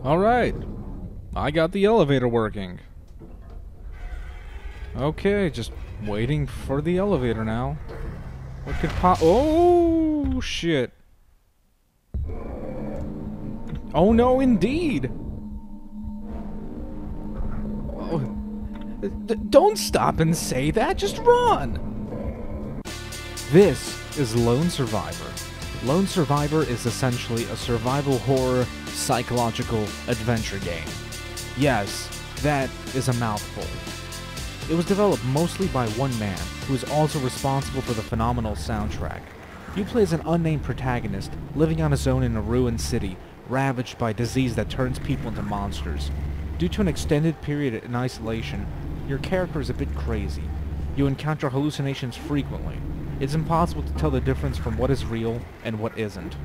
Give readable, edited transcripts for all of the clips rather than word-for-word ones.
Alright. I got the elevator working. Okay, just waiting for the elevator now. What could Oh, shit. Oh no, indeed! Oh, don't stop and say that, just run! This is Lone Survivor. Lone Survivor is essentially a survival horror psychological adventure game. Yes, that is a mouthful. It was developed mostly by one man, who is also responsible for the phenomenal soundtrack. You play as an unnamed protagonist, living on his own in a ruined city, ravaged by disease that turns people into monsters. Due to an extended period in isolation, your character is a bit crazy. You encounter hallucinations frequently. It's impossible to tell the difference from what is real and what isn't.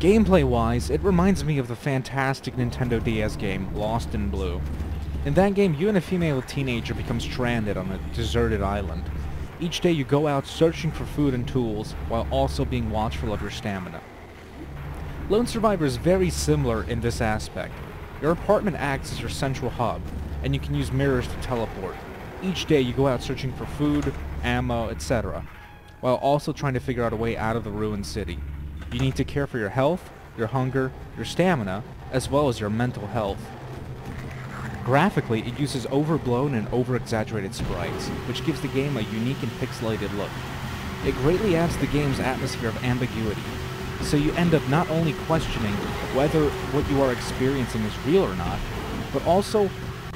Gameplay-wise, it reminds me of the fantastic Nintendo DS game, Lost in Blue. In that game, you and a female teenager become stranded on a deserted island. Each day you go out searching for food and tools, while also being watchful of your stamina. Lone Survivor is very similar in this aspect. Your apartment acts as your central hub, and you can use mirrors to teleport. Each day you go out searching for food, ammo, etc., while also trying to figure out a way out of the ruined city. You need to care for your health, your hunger, your stamina, as well as your mental health. Graphically, it uses overblown and over-exaggerated sprites, which gives the game a unique and pixelated look. It greatly adds to the game's atmosphere of ambiguity, so you end up not only questioning whether what you are experiencing is real or not, but also,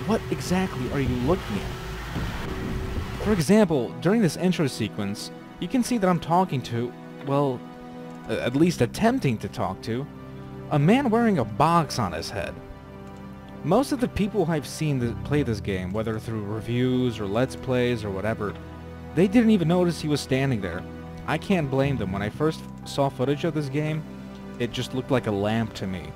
what exactly are you looking at? For example, during this intro sequence, you can see that I'm talking to, well, at least attempting to talk to, a man wearing a box on his head. Most of the people I've seen play this game, whether through reviews or let's plays or whatever, they didn't even notice he was standing there. I can't blame them. When I first saw footage of this game, it just looked like a lamp to me.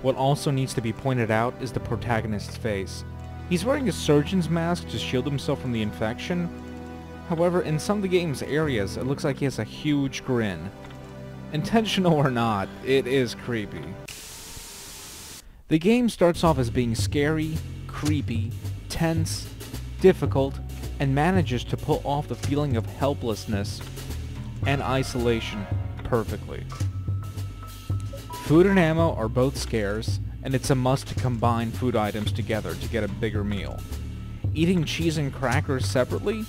What also needs to be pointed out is the protagonist's face. He's wearing a surgeon's mask to shield himself from the infection. However, in some of the game's areas, it looks like he has a huge grin. Intentional or not, it is creepy. The game starts off as being scary, creepy, tense, difficult, and manages to pull off the feeling of helplessness and isolation perfectly. Food and ammo are both scarce, and it's a must to combine food items together to get a bigger meal. Eating cheese and crackers separately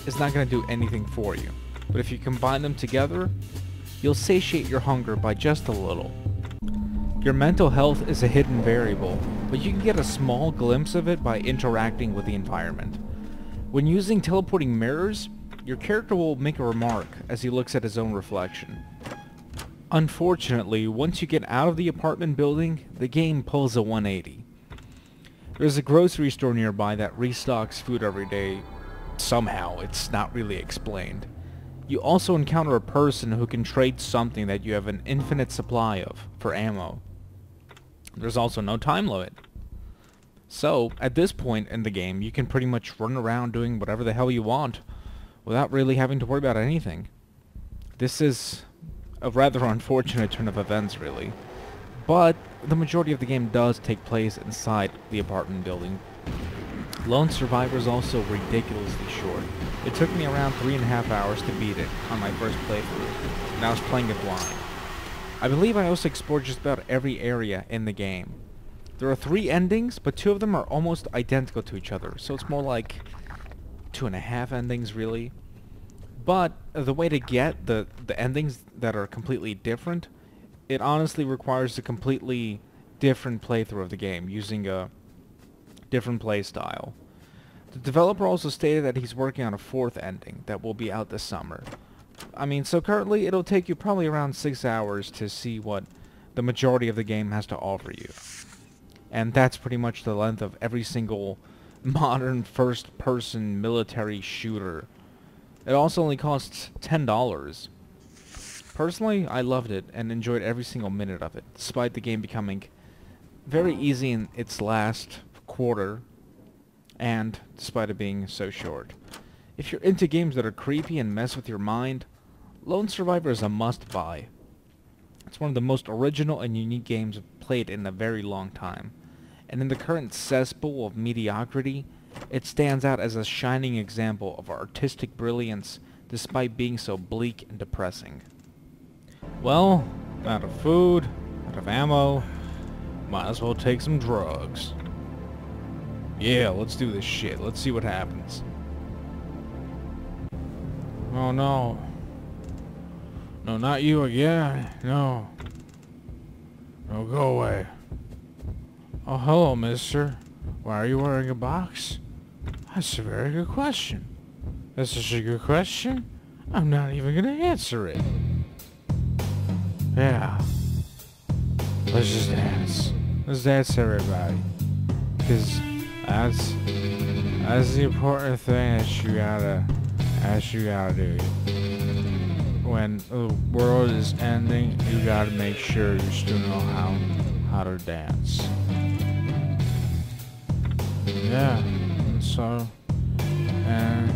is not going to do anything for you, but if you combine them together, you'll satiate your hunger by just a little. Your mental health is a hidden variable, but you can get a small glimpse of it by interacting with the environment. When using teleporting mirrors, your character will make a remark as he looks at his own reflection. Unfortunately, once you get out of the apartment building, the game pulls a 180. There's a grocery store nearby that restocks food every day. Somehow, it's not really explained. You also encounter a person who can trade something that you have an infinite supply of for ammo. There's also no time limit. So, at this point in the game, you can pretty much run around doing whatever the hell you want without really having to worry about anything. This is a rather unfortunate turn of events, really. But the majority of the game does take place inside the apartment building. Lone Survivor is also ridiculously short. It took me around 3.5 hours to beat it on my first playthrough, and I was playing it blind. I believe I also explored just about every area in the game. There are 3 endings, but 2 of them are almost identical to each other, so it's more like 2.5 endings, really. But the way to get the endings that are completely different, it honestly requires a completely different playthrough of the game, using a different playstyle. The developer also stated that he's working on a 4th ending that will be out this summer. I mean, so currently it'll take you probably around 6 hours to see what the majority of the game has to offer you. And that's pretty much the length of every single modern first-person military shooter. It also only costs $10. Personally, I loved it and enjoyed every single minute of it, despite the game becoming very easy in its last quarter, and despite it being so short. If you're into games that are creepy and mess with your mind, Lone Survivor is a must-buy. It's one of the most original and unique games I've played in a very long time. And in the current cesspool of mediocrity, it stands out as a shining example of artistic brilliance despite being so bleak and depressing. Well, out of food, out of ammo, might as well take some drugs. Yeah, let's do this shit. Let's see what happens. Oh no. No, not you again. No. No, go away. Oh, hello, mister. Why are you wearing a box? That's a very good question. That's such a good question, I'm not even gonna answer it. Yeah. Let's just dance. Let's dance, everybody. Because that's the important thing that you gotta do. When the world is ending, you gotta make sure you still know how to dance. Yeah, and so, and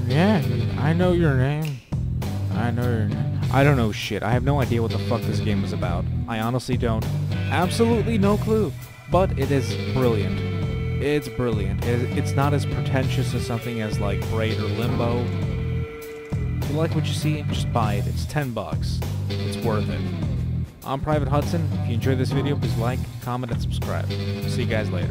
yeah, I know your name. I don't know shit. I have no idea what the fuck this game is about. I honestly don't. Absolutely no clue. But it is brilliant. It's brilliant. It's not as pretentious as something as like Braid or Limbo. If you like what you see, just buy it. It's $10. It's worth it. I'm Private Hudson. If you enjoyed this video, please like, comment, and subscribe. See you guys later.